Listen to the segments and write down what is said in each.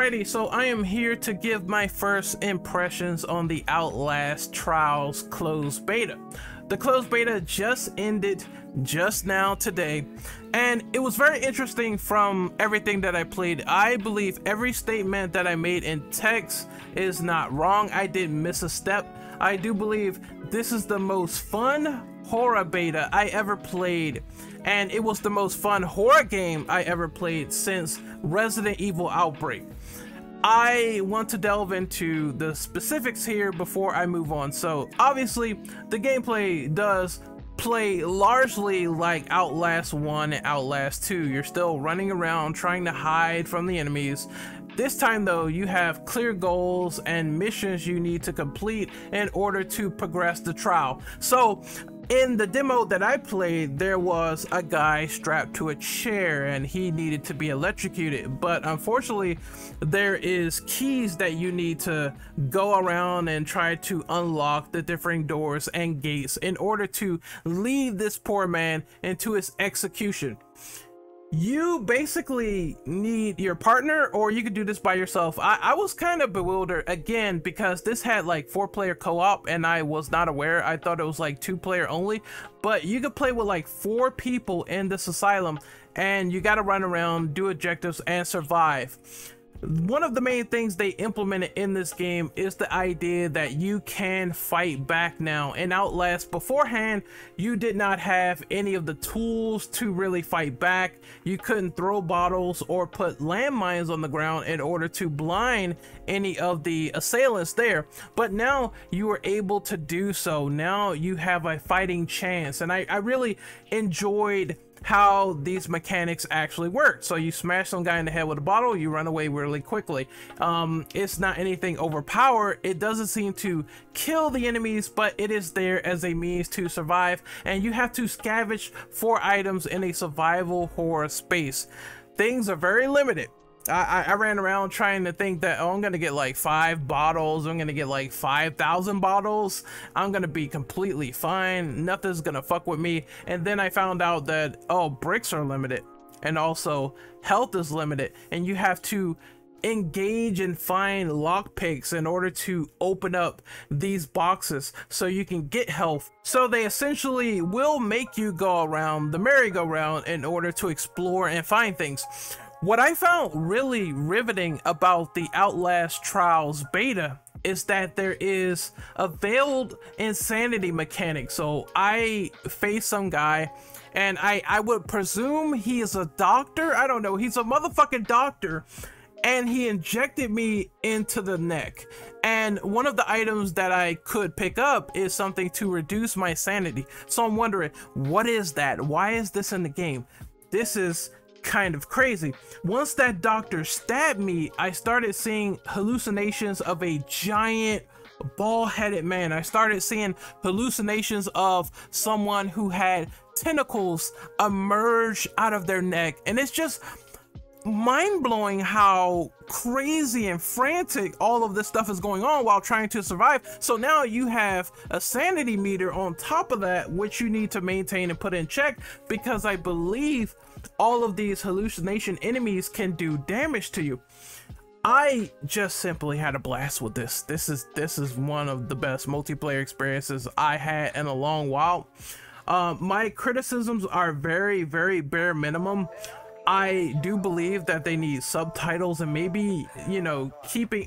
Alrighty, so I am here to give my first impressions on the Outlast Trials closed beta. The closed beta just ended just now today, and it was very interesting from everything that I played. I believe every statement that I made in text is not wrong. I didn't miss a step. I do believe this is the most fun horror beta I ever played, and it was the most fun horror game I ever played since Resident Evil Outbreak. I want to delve into the specifics here before I move on. So obviously the gameplay does play largely like Outlast 1 and Outlast 2. You're still running around trying to hide from the enemies. This time though, you have clear goals and missions you need to complete in order to progress the trial. So in the demo that I played, there was a guy strapped to a chair and he needed to be electrocuted, but unfortunately there is keys that you need to go around and try to unlock the different doors and gates in order to lead this poor man into his execution. You basically need your partner, or you could do this by yourself. I was kind of bewildered again because this had like 4-player co-op and I was not aware. I thought it was like 2-player only, but you could play with like 4 people in this asylum and you got to run around, do objectives, and survive. One of the main things they implemented in this game is the idea that you can fight back now. In Outlast, beforehand, you did not have any of the tools to really fight back. You couldn't throw bottles or put landmines on the ground in order to blind any of the assailants there. But now you are able to do so. Now you have a fighting chance. And I really enjoyed how these mechanics actually work. So you smash some guy in the head with a bottle, you run away really quickly. It's not anything overpowered. It doesn't seem to kill the enemies, but it is there as a means to survive, and you have to scavenge for items in a survival horror space. Things are very limited. I ran around trying to think that, oh, I'm gonna get like 5 bottles, I'm gonna get like 5,000 bottles, I'm gonna be completely fine, nothing's gonna fuck with me. And then I found out that, oh, bricks are limited, and also health is limited, and you have to engage and find lockpicks in order to open up these boxes so you can get health. So they essentially will make you go around the merry-go-round in order to explore and find things. What I found really riveting about the Outlast Trials beta is that there is a veiled insanity mechanic. So I faced some guy, and I would presume he is a doctor. I don't know, he's a motherfucking doctor, and he injected me into the neck. And one of the items that I could pick up is something to reduce my sanity. So I'm wondering, what is that? Why is this in the game? This is kind of crazy. Once that doctor stabbed me, I started seeing hallucinations of a giant bald-headed man. I started seeing hallucinations of someone who had tentacles emerge out of their neck, and it's just mind-blowing how crazy and frantic all of this stuff is going on while trying to survive. So now you have a sanity meter on top of that, which you need to maintain and put in check, because I believe all of these hallucination enemies can do damage to you. I just simply had a blast with this. This is one of the best multiplayer experiences I had in a long while. My criticisms are very, very bare minimum. I do believe that they need subtitles and maybe, you know,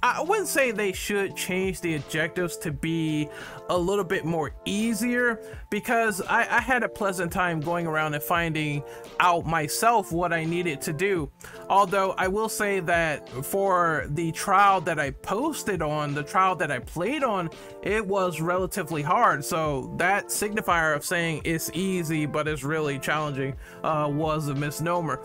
I wouldn't say they should change the objectives to be a little bit more easier, because I had a pleasant time going around and finding out myself what I needed to do. Although I will say that for the trial that I posted on, the trial that I played on, it was relatively hard. So that signifier of saying it's easy but it's really challenging was a misnomer.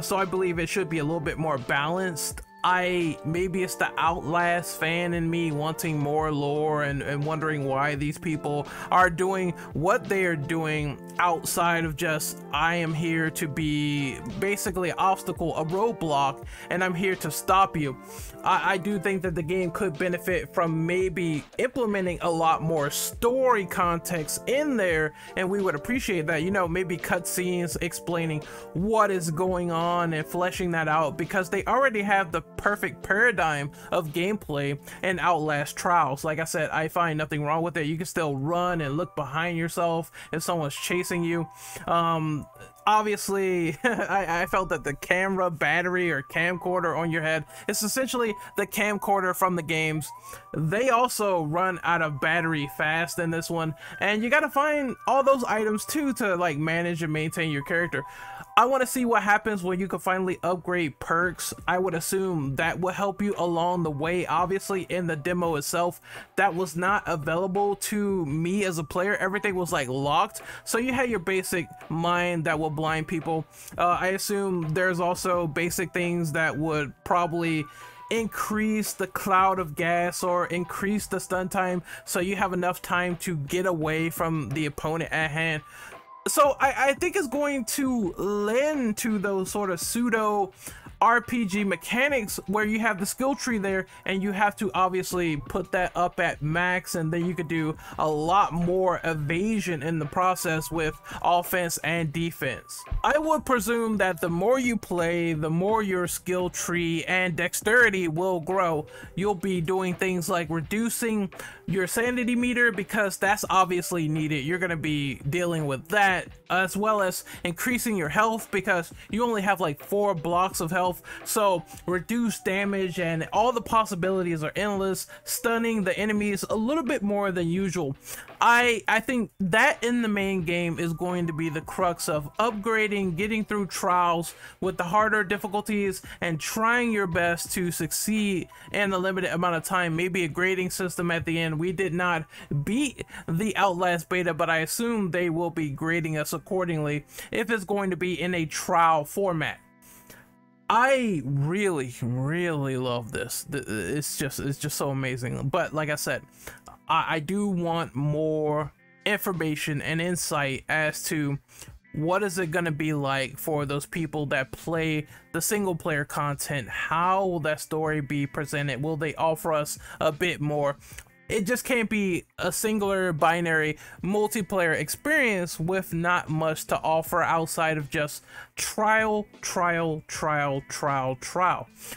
So I believe it should be a little bit more balanced. Maybe it's the Outlast fan in me wanting more lore and wondering why these people are doing what they are doing outside of just, I am here to be basically an obstacle, a roadblock, and I'm here to stop you. I do think that the game could benefit from maybe implementing a lot more story context in there, and we would appreciate that, you know, maybe cutscenes explaining what is going on and fleshing that out, because they already have the perfect paradigm of gameplay in Outlast Trials. Like I said, I find nothing wrong with it. You can still run and look behind yourself if someone's chasing you. Obviously, I felt that the camera battery or camcorder on your head is essentially the camcorder from the games. They also run out of battery fast in this one, and you gotta find all those items too to like manage and maintain your character. I want to see what happens when you can finally upgrade perks. I would assume that will help you along the way. Obviously, in the demo itself, that was not available to me as a player. Everything was like locked, so you had your basic mine that will blind people. I assume there's also basic things that would probably increase the cloud of gas or increase the stun time, so you have enough time to get away from the opponent at hand. So I think it's going to lend to those sort of pseudo RPG mechanics where you have the skill tree there and you have to obviously put that up at max, and then you could do a lot more evasion in the process with offense and defense. I would presume that the more you play, the more your skill tree and dexterity will grow. You'll be doing things like reducing your sanity meter, because that's obviously needed. You're going to be dealing with that, as well as increasing your health, because you only have like 4 blocks of health. So reduce damage, and all the possibilities are endless. Stunning the enemies a little bit more than usual. I think that in the main game is going to be the crux of upgrading, getting through trials with the harder difficulties, and trying your best to succeed in a limited amount of time. Maybe a grading system at the end. We did not beat the Outlast beta, but I assume they will be grading us accordingly if it's going to be in a trial format. I really love this. It's just so amazing. But like I said, I do want more information and insight as to what is it going to be like for those people that play the single player content. How will that story be presented? Will they offer us a bit more? It just can't be a singular binary multiplayer experience with not much to offer outside of just trial.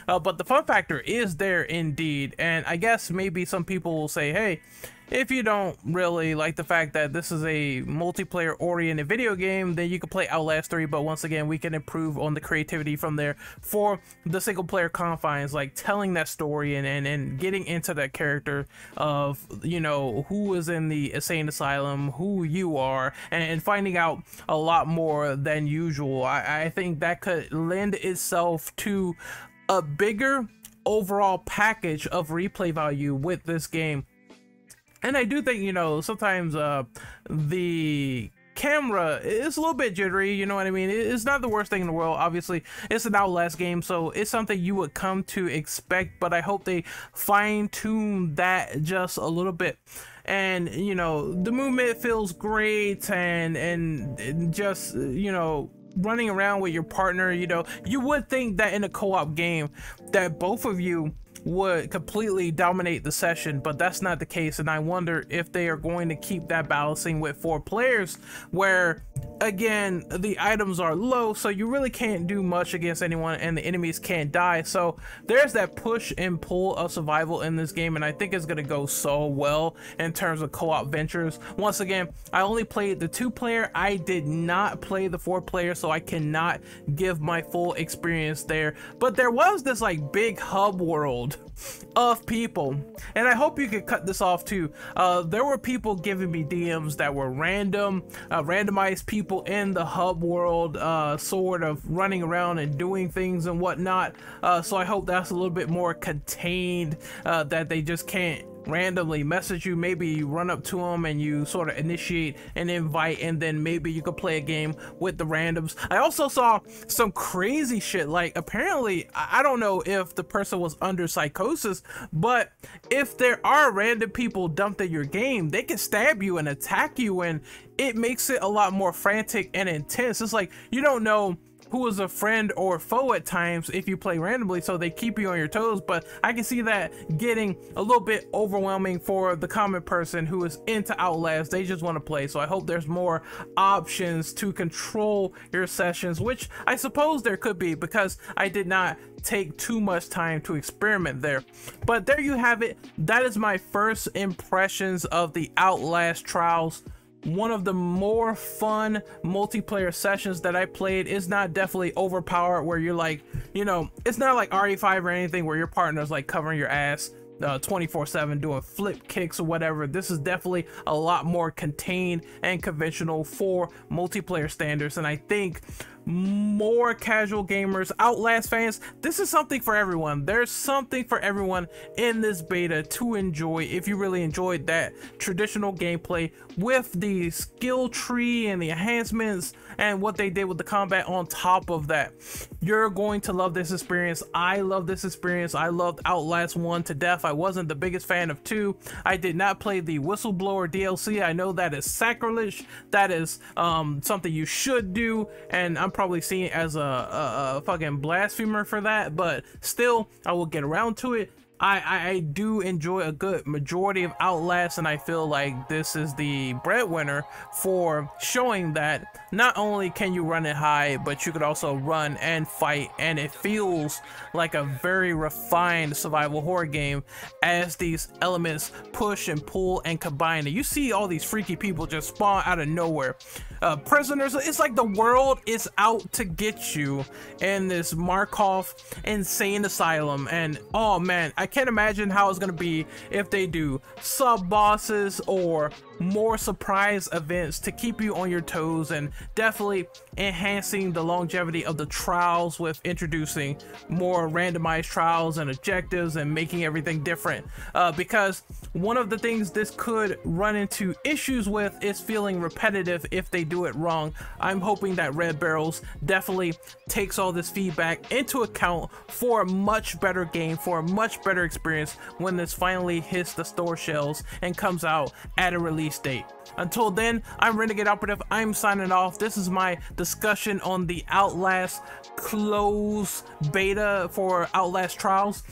But the fun factor is there indeed, and I guess maybe some people will say, hey, if you don't really like the fact that this is a multiplayer oriented video game, then you can play Outlast 3, but once again, we can improve on the creativity from there for the single player confines, like telling that story and getting into that character of, you know, who is in the insane asylum, who you are, and finding out a lot more than usual. I think that could lend itself to a bigger overall package of replay value with this game. And I do think, you know, sometimes the camera is a little bit jittery, you know what I mean? It's not the worst thing in the world. Obviously, it's an Outlast game, so it's something you would come to expect, but I hope they fine-tune that just a little bit. And, you know, the movement feels great, and just, you know, running around with your partner, you know, you would think that in a co-op game that both of you would completely dominate the session, but that's not the case. And I wonder if they are going to keep that balancing with 4 players, where again the items are low, so you really can't do much against anyone and the enemies can't die. So there's that push and pull of survival in this game, and I think it's going to go so well in terms of co-op ventures. Once again, I only played the 2-player. I did not play the 4-player, so I cannot give my full experience there, but there was this like big hub world of people, and I hope you could cut this off too. There were people giving me DMs that were randomized people in the hub world, sort of running around and doing things and whatnot. So I hope that's a little bit more contained, that they just can't randomly message you. Maybe you run up to them and you sort of initiate an invite, and then maybe you could play a game with the randoms. I also saw some crazy shit, like apparently, I don't know if the person was under psychosis, but if there are random people dumped in your game, they can stab you and attack you, and it makes it a lot more frantic and intense. It's like you don't know who is a friend or foe at times if you play randomly, so they keep you on your toes. But I can see that getting a little bit overwhelming for the common person who is into Outlast. They just want to play, so I hope there's more options to control your sessions, which I suppose there could be, because I did not take too much time to experiment there. But there you have it. That is my first impressions of the Outlast trials. One of the more fun multiplayer sessions that I played. Is not definitely overpowered where you're like, you know, it's not like RE5 or anything where your partner's like covering your ass 24/7 doing flip kicks or whatever. This is definitely a lot more contained and conventional for multiplayer standards, and I think more casual gamers, Outlast fans, this is something for everyone. There's something for everyone in this beta to enjoy. If you really enjoyed that traditional gameplay with the skill tree and the enhancements and what they did with the combat on top of that, you're going to love this experience. I love this experience. I loved Outlast 1 to death. I wasn't the biggest fan of 2. I did not play the Whistleblower DLC. I know that is sacrilege. That is something you should do, and I'm probably seen as a fucking blasphemer for that, but still, I will get around to it. I do enjoy a good majority of Outlast, and I feel like this is the breadwinner for showing that not only can you run it high, but you could also run and fight, and it feels like a very refined survival horror game as these elements push and pull and combine. And you see all these freaky people just spawn out of nowhere. Prisoners, it's like the world is out to get you in this Markov insane asylum. And oh man, I can't imagine how it's gonna be if they do sub bosses or more surprise events to keep you on your toes, and definitely enhancing the longevity of the trials with introducing more randomized trials and objectives and making everything different, because one of the things this could run into issues with is feeling repetitive if they do it wrong. I'm hoping that Red Barrels definitely takes all this feedback into account for a much better game, for a much better experience when this finally hits the store shelves and comes out at a release date. Until then, I'm Renegade Operative. I'm signing off. This is my discussion on the Outlast closed beta for Outlast Trials.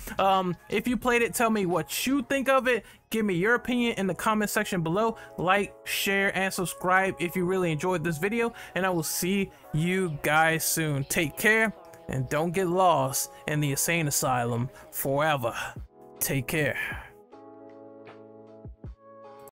If you played it, tell me what you think of it. Give me your opinion in the comment section below. Like, share, and subscribe if you really enjoyed this video, and I will see you guys soon. Take care, and don't get lost in the insane asylum forever. Take care.